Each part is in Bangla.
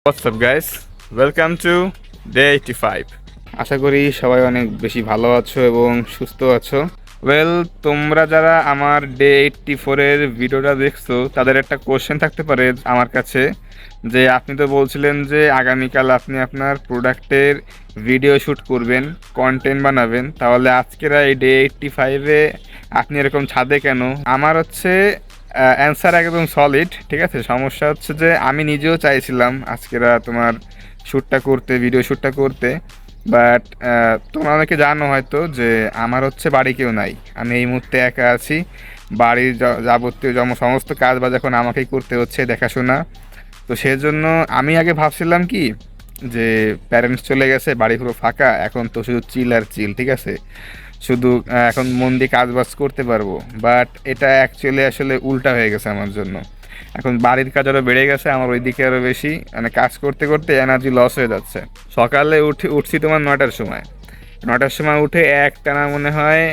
WhatsApp guys, welcome to day 85। আশা করি সবাই অনেক বেশি ভালো আছো এবং সুস্থ আছো। তোমরা যারা আমার ডে 84-এর ভিডিওটা দেখছো তাদের একটা কোশ্চেন থাকতে পারে আমার কাছে, যে আপনি তো বলছিলেন যে আগামীকাল আপনি আপনার প্রোডাক্টের ভিডিও শ্যুট করবেন, কন্টেন্ট বানাবেন, তাহলে আজকেরা এই ডে 85-এ আপনি এরকম ছাদে কেন? আমার হচ্ছে অ্যান্সার একদম সলিড, ঠিক আছে। সমস্যা হচ্ছে যে আমি নিজেও চাইছিলাম আজকেরা তোমার শ্যুটটা করতে, ভিডিও শ্যুটটা করতে, বাট তোমরা অনেকে জানো হয়তো যে আমার হচ্ছে বাড়ি কেউ নাই, আমি এই মুহূর্তে একা আছি। বাড়ির যাবতীয় সমস্ত কাজ বাজ এখন আমাকেই করতে হচ্ছে, দেখাশোনা। তো সেজন্য আমি আগে ভাবছিলাম কি, যে প্যারেন্টস চলে গেছে, বাড়ি পুরো ফাঁকা, এখন তো শুধু চিল আর চিল, ঠিক আছে। শুধু এখন মন দিয়ে কাজ বাজ করতে পারবো, বাট এটা অ্যাকচুয়ালি আসলে উল্টা হয়ে গেছে আমার জন্য। এখন বাড়ির কাজ আরও বেড়ে গেছে, আমার ওইদিকে আরও বেশি, মানে কাজ করতে করতে এনার্জি লস হয়ে যাচ্ছে। সকালে উঠছি তোমার 9টার সময়। 9টার সময় উঠে একটানা মনে হয়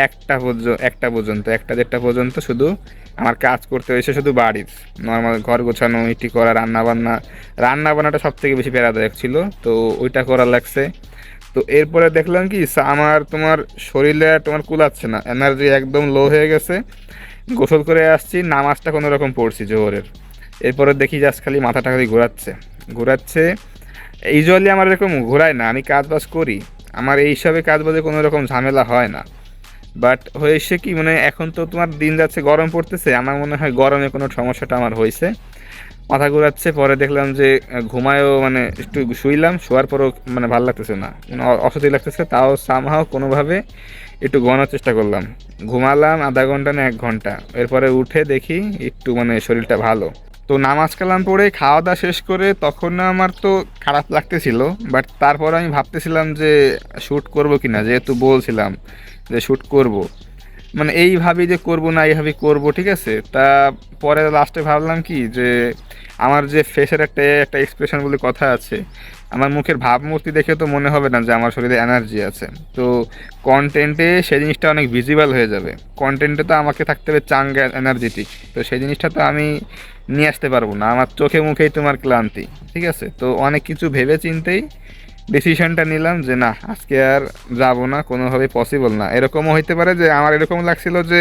1টা পর্যন্ত 1টা 1:30 পর্যন্ত শুধু আমার কাজ করতে হয়েছে, শুধু বাড়ির নর্মাল ঘর গোছানো, ইটি করা, রান্না বান্নাটা সব থেকে বেশি প্যারাদায়ক ছিল, তো ওইটা করা লাগছে। তো এরপরে দেখলাম কি আমার তোমার শরীরে তোমার কুলাচ্ছে না, এনার্জি একদম লো হয়ে গেছে। গোসল করে আসছি, নামাজটা কোনো রকম পড়ছি জোহরের। এরপরে দেখি জাস্ট খালি মাথাটা খালি ঘোরাচ্ছে। ইউজুয়ালি আমার এরকম ঘোরায় না, আমি কাজ বাজ করি, আমার এইসবে কাজ বাজে কোনো রকম ঝামেলা হয় না। বাট হয়েছে কি, মানে এখন তো তোমার দিন যাচ্ছে, গরম পড়তেছে, আমার মনে হয় গরমে কোনো সমস্যাটা আমার হয়েছে, মাথা ঘোরাচ্ছে। পরে দেখলাম যে ঘুমায়ও, মানে একটু শুইলাম, শোয়ার পরও মানে ভালো লাগতেছে না, মানে অস্বস্তি লাগতেছে, তাও সামহাও কোনোভাবে একটু ঘুমানোর চেষ্টা করলাম। ঘুমালাম আধা ঘন্টা না 1 ঘন্টা, এরপরে উঠে দেখি একটু মানে শরীরটা ভালো। তো নামাজ কালাম পড়ে খাওয়া দাওয়া শেষ করে তখন না আমার তো খারাপ লাগতেছিল, বাট তারপর আমি ভাবতেছিলাম যে শ্যুট করব কি না, যেহেতু বলছিলাম যে শ্যুট করব, মানে এই ভাবি যে করব না, এইভাবে করব, ঠিক আছে। তা পরে লাস্টে ভাবলাম কি, যে আমার যে ফেসের একটা একটা এক্সপ্রেশন বলে কথা আছে, আমার মুখের ভাবমূর্তি দেখে তো মনে হবে না যে আমার শরীরে এনার্জি আছে। তো কন্টেন্টে সেই জিনিসটা অনেক ভিজিবল হয়ে যাবে, কন্টেন্টে তো আমাকে থাকতে হবে চাঙ্গা এনার্জেটিক, তো সেই জিনিসটা তো আমি নিয়ে আসতে পারবো না, আমার চোখে মুখেই তোমার ক্লান্তি, ঠিক আছে। তো অনেক কিছু ভেবে চিন্তেই ডিসিশনটা নিলাম যে না, আজকে আর যাব না, কোনোভাবে পসিবল না। এরকমও হইতে পারে যে আমার এরকম লাগছিল যে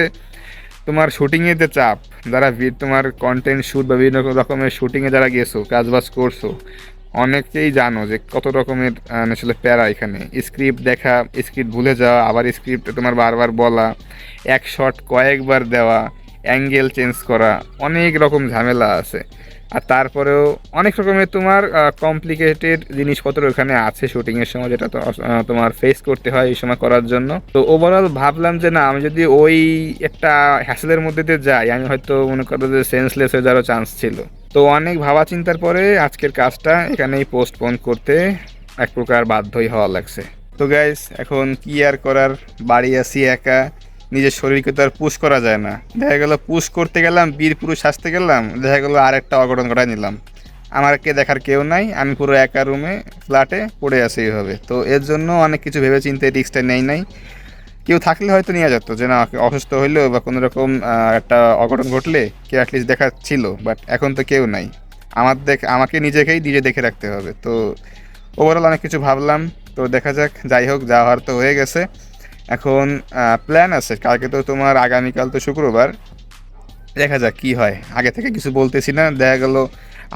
তোমার শুটিংয়ের যে চাপ, যারা তোমার কন্টেন্ট শ্যুট বা বিভিন্ন রকমের শুটিংয়ে যারা গেছো, কাজবাজ করছো, অনেকেই জানো যে কত রকমের আসলে প্যারা এখানে। স্ক্রিপ্ট দেখা, স্ক্রিপ্ট ভুলে যাওয়া, আবার স্ক্রিপ্টে তোমার বারবার বলা, এক শট কয়েকবার দেওয়া, অ্যাঙ্গেল চেঞ্জ করা, অনেক রকম ঝামেলা আছে। আর তারপরেও অনেক রকমের তোমার কমপ্লিকেটেড জিনিসপত্র এখানে আছে শুটিংয়ের সময়, যেটা তো তোমার ফেস করতে হয় এই সময় করার জন্য। তো ওভারঅল ভাবলাম যে না, আমি যদি ওই একটা হ্যাসেলের মধ্যে দিয়ে যাই, আমি হয়তো মনে করো যে সেন্সলেস হয়ে যাওয়ারও চান্স ছিল। তো অনেক ভাবা চিন্তার পরে আজকের কাজটা এখানেই পোস্টপোন করতে এক প্রকার বাধ্যই হওয়া লাগছে। তো গাইস, এখন কি আর করার, বাড়ি আসি একা, নিজের শরীরকে তো আর পুশ করা যায় না। দেখা গেল পুশ করতে গেলাম, বীর পুরুষ সাজতে গেলাম, দেখা গেলো আর একটা অঘটন ঘটায় নিলাম। আমাকে দেখার কেউ নাই, আমি পুরো একা রুমে ফ্ল্যাটে পড়ে আছি এইভাবে। তো এর জন্য অনেক কিছু ভেবে চিন্তে রিস্কটা নেই। কেউ থাকলে হয়তো নিয়ে যেত, যে না অসুস্থ হইলেও বা কোনো রকম একটা অঘটন ঘটলে কেউ অ্যাটলিস্ট দেখা ছিল, বাট এখন তো কেউ নাই। আমাকে নিজেকেই নিজে দেখে রাখতে হবে। তো ওভারঅল অনেক কিছু ভাবলাম। তো দেখা যাক, যাই হোক, যা হওয়ার তো হয়ে গেছে। এখন প্ল্যান আছে, কালকে তো তোমার, আগামীকাল তো শুক্রবার, দেখা যাক কি হয়। আগে থেকে কিছু বলতেছি না, দেখা গেল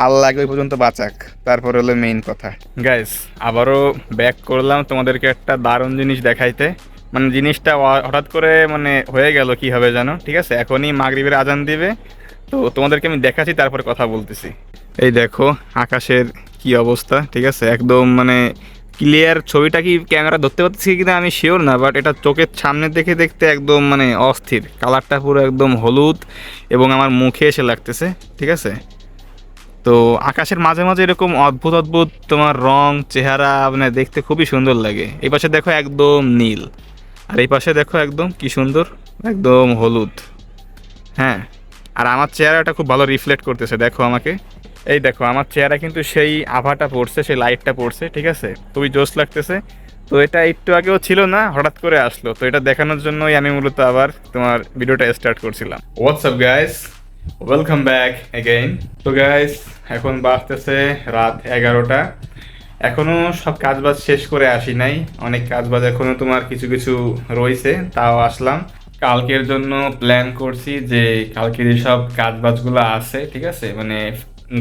আল্লাহ আগে ওই পর্যন্ত বাঁচাক, তারপর হলো মেইন কথা। গাইস, আবারও ব্যাক করলাম তোমাদেরকে একটা দারুণ জিনিস দেখাইতে, মানে জিনিসটা হঠাৎ করে মানে হয়ে গেল কি হবে জানো, ঠিক আছে। এখনই মাগরিবের আজান দিবে, তো তোমাদেরকে আমি দেখাচ্ছি, তারপরে কথা বলতেছি। এই দেখো আকাশের কি অবস্থা, ঠিক আছে, একদম মানে ক্লিয়ার। ছবিটা কি ক্যামেরা ধরতে পারছি কিনা আমি শিওর না, বাট এটা চোখের সামনে দেখে দেখতে একদম মানে অস্থির, কালারটা পুরো একদম হলুদ এবং আমার মুখে এসে লাগতেছে, ঠিক আছে। তো আকাশের মাঝে মাঝে এরকম অদ্ভুত অদ্ভুত তোমার রং, চেহারা, মানে দেখতে খুবই সুন্দর লাগে। এই পাশে দেখো একদম নীল, আর এই পাশে দেখো একদম কি সুন্দর, একদম হলুদ। হ্যাঁ, আর আমার চেহারাটা খুব ভালো রিফ্লেক্ট করতেছে, দেখো আমাকে। এই দেখো আমার চেহারা কিন্তু সেই আভাটা পড়ছে, সেই লাইটটা পড়ছে, ঠিক আছে, খুবই জোশ লাগতেছে। তো এটা একটু আগেও ছিল না, হঠাৎ করে আসলো। তো এটা দেখানোর জন্যই আমি মূলত আবার তোমার ভিডিওটা স্টার্ট করছিলাম। WhatsApp guys, welcome back again. তো গাইস, এখন বাজতেছে রাত 11টা। এখনো সব কাজবাজ শেষ করে আসি নাই, অনেক কাজবাজ এখনো তোমার কিছু কিছু রয়েছে, তাও আসলাম। কালকের জন্য প্ল্যান করছি যে কালকে যেসব কাজবাজগুলো আছে, ঠিক আছে, মানে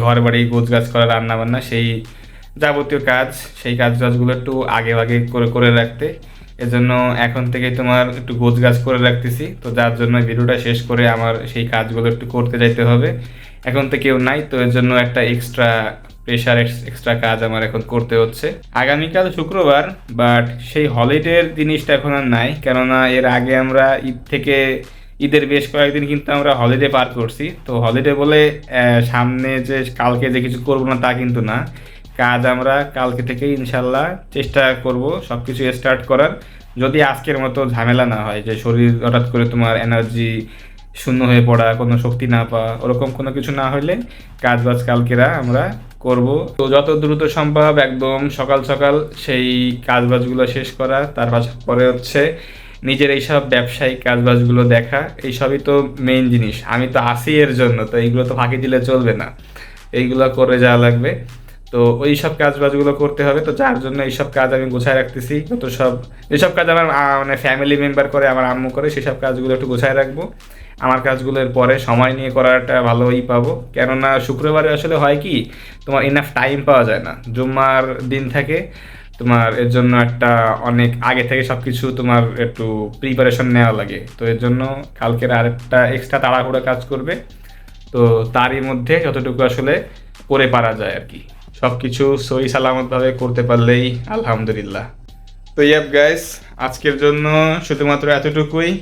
ঘর বাড়ি গোছগাছ করা, রান্না বান্না, সেই যাবতীয় কাজ, সেই কাজ বাজগুলো একটু আগে আগে করে করে রাখতে। এজন্য এখন থেকে তোমার একটু গোছগাছ করে রাখতেছি, তো যার জন্য ভিডিওটা শেষ করে আমার সেই কাজগুলো একটু করতে যাইতে হবে। এখন তো কেউ নাই, তো এর জন্য একটা এক্সট্রা প্রেশার, এক্সট্রা কাজ আমার এখন করতে হচ্ছে। আগামীকাল শুক্রবার, বাট সেই হলিডের জিনিসটা এখন আর নাই, কেননা এর আগে আমরা ঈদ থেকে, ঈদের বেশ কয়েকদিন কিন্তু আমরা হলিডে পার করছি। তো হলিডে বলে সামনে যে কালকে যে কিছু করবো না তা কিন্তু না, কাজ আমরা কালকে থেকে ইনশাল্লাহ চেষ্টা করব সব কিছু স্টার্ট করার। যদি আজকের মতো ঝামেলা না হয় যে শরীর হঠাৎ করে তোমার এনার্জি শূন্য হয়ে পড়া, কোনো শক্তি না পাওয়া, ওরকম কোনো কিছু না হলে কাজ বাজ কালকেরা আমরা করব। তো যত দ্রুত সম্ভব একদম সকাল সকাল সেই কাজ বাজগুলো শেষ করা, তার পরে হচ্ছে নিজের এইসব ব্যবসায়িক কাজবাজগুলো দেখা, এইসবই তো মেইন জিনিস। আমি তো আসি এর জন্য, তো এইগুলো তো ফাঁকি দিলে চলবে না, এইগুলো করে যাওয়া লাগবে। তো ওই সব কাজ বাজগুলো করতে হবে, তো যার জন্য এইসব কাজ আমি গোছায় রাখতেছি। যত সব যেসব কাজ আমার মানে ফ্যামিলি মেম্বার করে, আমার আম্মু করে, সেসব কাজগুলো একটু গোছায় রাখবো। আমার কাজগুলোর পরে সময় নিয়ে করাটা ভালোই পাবো, কেননা শুক্রবারে আসলে হয় কি, তোমার ইনাফ টাইম পাওয়া যায় না, জুম্মার দিন থাকে তোমার, এর জন্য একটা অনেক আগে থেকে সব কিছু তোমার একটু প্রিপারেশন নেওয়া লাগে। তো এর জন্য কালকের আরেকটা এক্সট্রা তাড়াহুড়ো কাজ করবে, তো তারই মধ্যে যতটুকু আসলে করে পারা যায় আর কি, সব কিছু সহি সালামতভাবে করতে পারলেই আলহামদুলিল্লাহ। তো ইয়াপ গাইস, আজকের জন্য শুধুমাত্র এতটুকুই।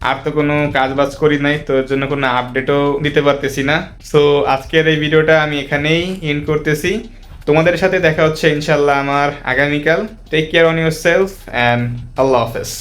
আর তো কোনো কাজ বাজ করি নাই, তো এর জন্য কোনো আপডেটও দিতে পারতেছি না। সো আজকের এই ভিডিওটা আমি এখানেই এন্ড করতেছি। তোমাদের সাথে দেখা হচ্ছে ইনশাল্লাহ আমার আগামীকাল। Take care on yourself and আল্লাহ হাফেজ।